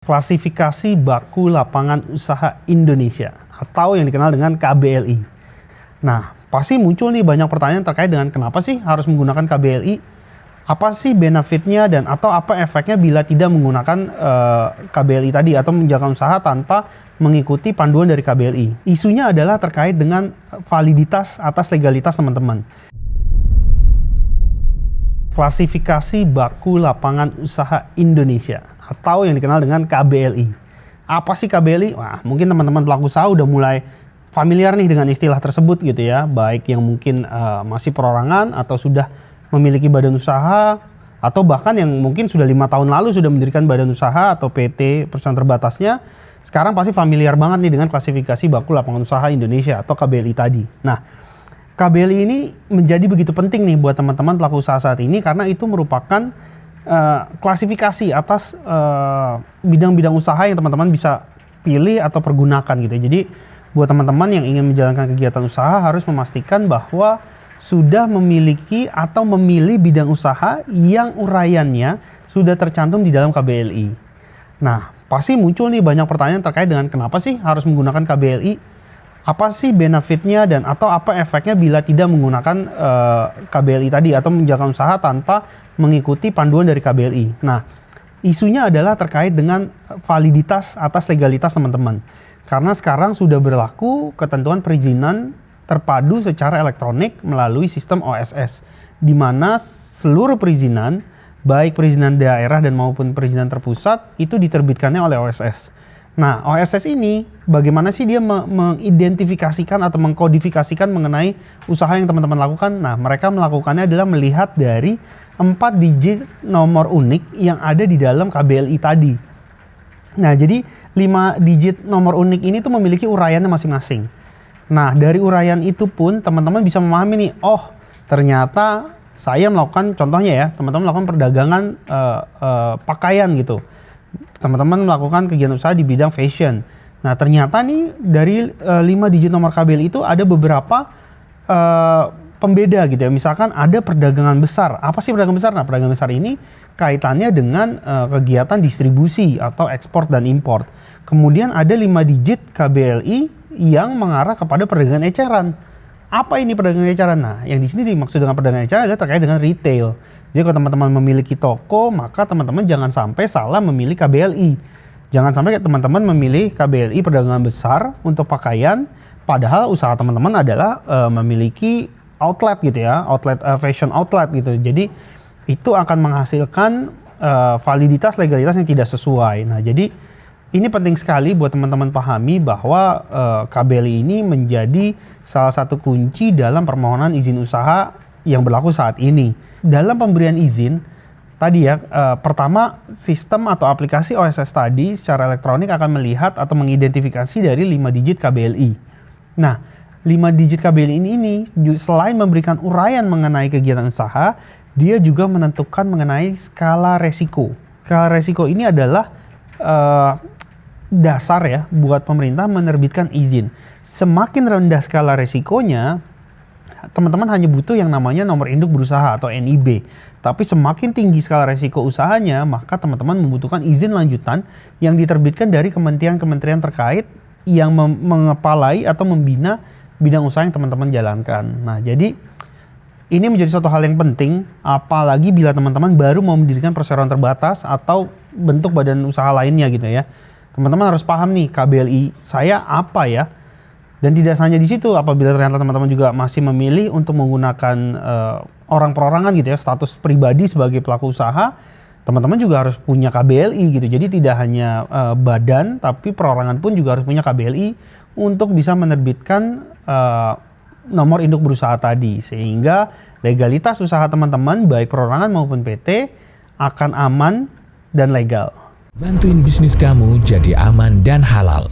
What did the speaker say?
Klasifikasi Baku Lapangan Usaha Indonesia atau yang dikenal dengan KBLI. Nah, pasti muncul nih banyak pertanyaan terkait dengan kenapa sih harus menggunakan KBLI? Apa sih benefitnya dan atau apa efeknya bila tidak menggunakan KBLI tadi atau menjalankan usaha tanpa mengikuti panduan dari KBLI? Isunya adalah terkait dengan validitas atas legalitas teman-teman. Klasifikasi Baku Lapangan Usaha Indonesia atau yang dikenal dengan KBLI. Apa sih KBLI? Wah, mungkin teman-teman pelaku usaha udah mulai familiar nih dengan istilah tersebut gitu ya, baik yang mungkin masih perorangan atau sudah memiliki badan usaha, atau bahkan yang mungkin sudah 5 tahun lalu sudah mendirikan badan usaha atau PT perusahaan terbatasnya, sekarang pasti familiar banget nih dengan klasifikasi Baku Lapangan Usaha Indonesia atau KBLI tadi. Nah, KBLI ini menjadi begitu penting nih buat teman-teman pelaku usaha saat ini karena itu merupakan klasifikasi atas bidang-bidang usaha yang teman-teman bisa pilih atau pergunakan gitu. Jadi buat teman-teman yang ingin menjalankan kegiatan usaha harus memastikan bahwa sudah memiliki atau memilih bidang usaha yang uraiannya sudah tercantum di dalam KBLI. Nah, pasti muncul nih banyak pertanyaan terkait dengan kenapa sih harus menggunakan KBLI? Apa sih benefitnya dan atau apa efeknya bila tidak menggunakan KBLI tadi atau menjalankan usaha tanpa mengikuti panduan dari KBLI? Nah, isunya adalah terkait dengan validitas atas legalitas teman-teman. Karena sekarang sudah berlaku ketentuan perizinan terpadu secara elektronik melalui sistem OSS, di mana seluruh perizinan, baik perizinan daerah dan maupun perizinan terpusat, itu diterbitkannya oleh OSS. Nah, OSS ini bagaimana sih dia mengidentifikasikan atau mengkodifikasikan mengenai usaha yang teman-teman lakukan? Nah, mereka melakukannya adalah melihat dari 4 digit nomor unik yang ada di dalam KBLI tadi. Nah, jadi 5 digit nomor unik ini tuh memiliki uraiannya masing-masing. Nah, dari uraian itu pun teman-teman bisa memahami nih, oh ternyata saya melakukan, contohnya ya, teman-teman melakukan perdagangan pakaian gitu. Teman-teman melakukan kegiatan usaha di bidang fashion. Nah, ternyata nih dari 5 digit nomor KBLI itu ada beberapa pembeda gitu ya. Misalkan ada perdagangan besar. Apa sih perdagangan besar? Nah, perdagangan besar ini kaitannya dengan kegiatan distribusi atau ekspor dan impor. Kemudian ada 5 digit KBLI yang mengarah kepada perdagangan eceran. Apa ini perdagangan eceran? Nah, yang di sini dimaksud dengan perdagangan eceran adalah terkait dengan retail. Jadi kalau teman-teman memiliki toko, maka teman-teman jangan sampai salah memilih KBLI. Jangan sampai teman-teman memilih KBLI perdagangan besar untuk pakaian, padahal usaha teman-teman adalah memiliki outlet gitu ya, outlet fashion outlet gitu. Jadi itu akan menghasilkan validitas legalitas yang tidak sesuai. Nah, jadi ini penting sekali buat teman-teman pahami bahwa KBLI ini menjadi salah satu kunci dalam permohonan izin usaha yang berlaku saat ini. Dalam pemberian izin, tadi ya, pertama sistem atau aplikasi OSS tadi secara elektronik akan melihat atau mengidentifikasi dari 5 digit KBLI. Nah, 5 digit KBLI ini selain memberikan uraian mengenai kegiatan usaha, dia juga menentukan mengenai skala resiko. Skala resiko ini adalah dasar ya buat pemerintah menerbitkan izin. Semakin rendah skala resikonya, teman-teman hanya butuh yang namanya nomor induk berusaha atau NIB. Tapi semakin tinggi skala resiko usahanya, maka teman-teman membutuhkan izin lanjutan yang diterbitkan dari kementerian-kementerian terkait yang mengepalai atau membina bidang usaha yang teman-teman jalankan. Nah, jadi ini menjadi suatu hal yang penting, apalagi bila teman-teman baru mau mendirikan perseroan terbatas atau bentuk badan usaha lainnya gitu ya. Teman-teman harus paham nih, KBLI saya apa ya? Dan tidak hanya di situ, apabila ternyata teman-teman juga masih memilih untuk menggunakan orang perorangan gitu ya, status pribadi sebagai pelaku usaha, teman-teman juga harus punya KBLI gitu. Jadi tidak hanya badan, tapi perorangan pun juga harus punya KBLI untuk bisa menerbitkan nomor induk berusaha tadi. Sehingga legalitas usaha teman-teman, baik perorangan maupun PT, akan aman dan legal. Bantuin bisnis kamu jadi aman dan halal.